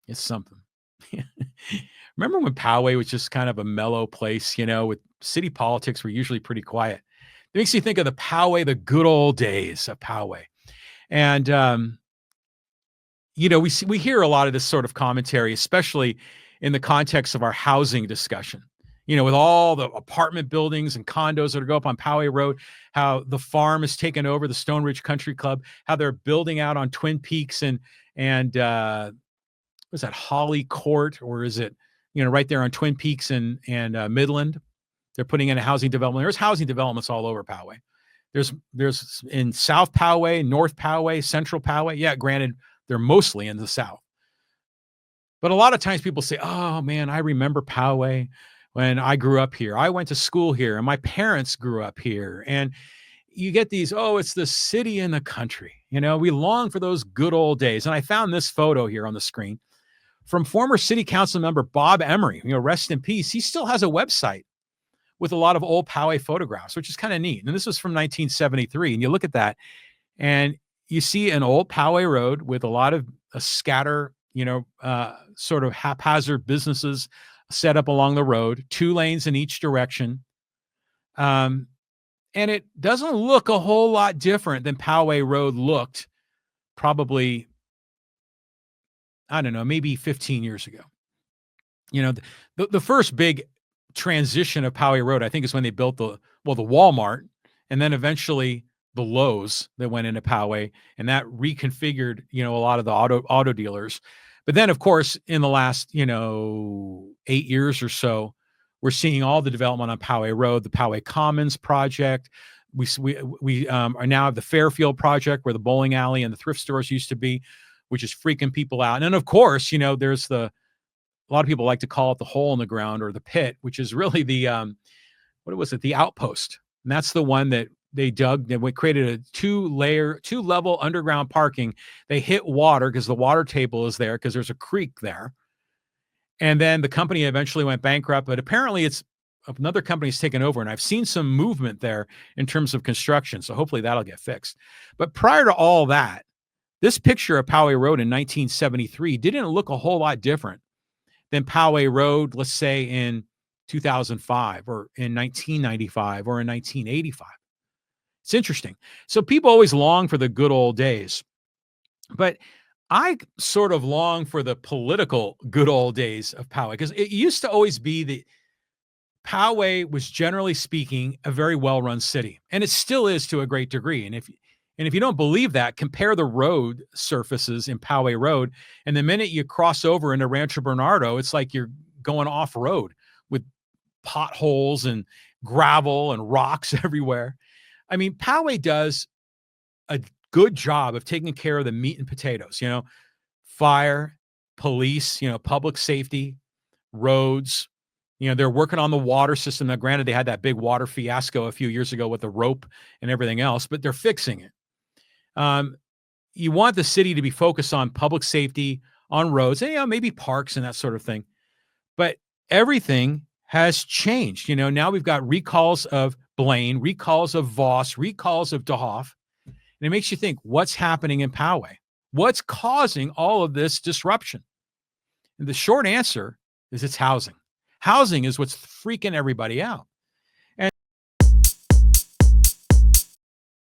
It's something. Remember when Poway was just kind of a mellow place, with city politics were usually pretty quiet. It makes you think of the Poway, the good old days of Poway. And we hear a lot of this sort of commentary, especially in the context of our housing discussion. With all the apartment buildings and condos that go up on Poway Road, how the farm has taken over the Stone Ridge Country Club, how they're building out on Twin Peaks and was that Holly Court, or is it, right there on Twin Peaks and Midland? They're putting in a housing development. There's housing developments all over Poway. There's in South Poway, North Poway, Central Poway. Yeah, granted, they're mostly in the South. But a lot of times people say, "Oh man, I remember Poway when I grew up here. I went to school here, and my parents grew up here." And you get these, "Oh, it's the city and the country." We long for those good old days. And I found this photo here on the screen from former city council member Bob Emery. Rest in peace. He still has a website with a lot of old Poway photographs, which is kind of neat. And this was from 1973. And you look at that and you see an old Poway Road with a lot of a scatter, sort of haphazard businesses set up along the road, 2 lanes in each direction. And it doesn't look a whole lot different than Poway Road looked probably, I don't know, maybe 15 years ago. The first big transition of Poway Road, I think, is when they built the Walmart, and then eventually the Lowe's that went into Poway, and that reconfigured, a lot of the auto dealers. But then, of course, in the last, 8 years or so, we're seeing all the development on Poway Road, the Poway Commons project. We are now at the Fairfield project, where the bowling alley and the thrift stores used to be, which is freaking people out. And then, of course, there's a lot of people like to call it the hole in the ground, or the pit, which is really the, what was it? The outpost. And that's the one that they dug. They created a 2-level underground parking. They hit water because the water table is there because there's a creek there. And then the company eventually went bankrupt, but apparently it's another company's taken over. And I've seen some movement there in terms of construction. So hopefully that'll get fixed. But prior to all that, this picture of Poway Road in 1973 didn't look a whole lot different than Poway Road, let's say in 2005 or in 1995 or in 1985. It's interesting. So people always long for the good old days, but I sort of long for the political good old days of Poway, because it used to always be that Poway was, generally speaking, a very well-run city, and it still is to a great degree. And if you don't believe that, compare the road surfaces in Poway Road, and the minute you cross over into Rancho Bernardo, it's like you're going off-road with potholes and gravel and rocks everywhere. I mean, Poway does a good job of taking care of the meat and potatoes, fire, police, public safety, roads. They're working on the water system. Now, granted, they had that big water fiasco a few years ago with the rope and everything else, but they're fixing it. You want the city to be focused on public safety, on roads, and, maybe parks and that sort of thing. But everything has changed. Now we've got recalls of Blaine, recalls of Voss, recalls of DeHoff. And it makes you think, what's happening in Poway? What's causing all of this disruption? And the short answer is it's housing. Housing is what's freaking everybody out.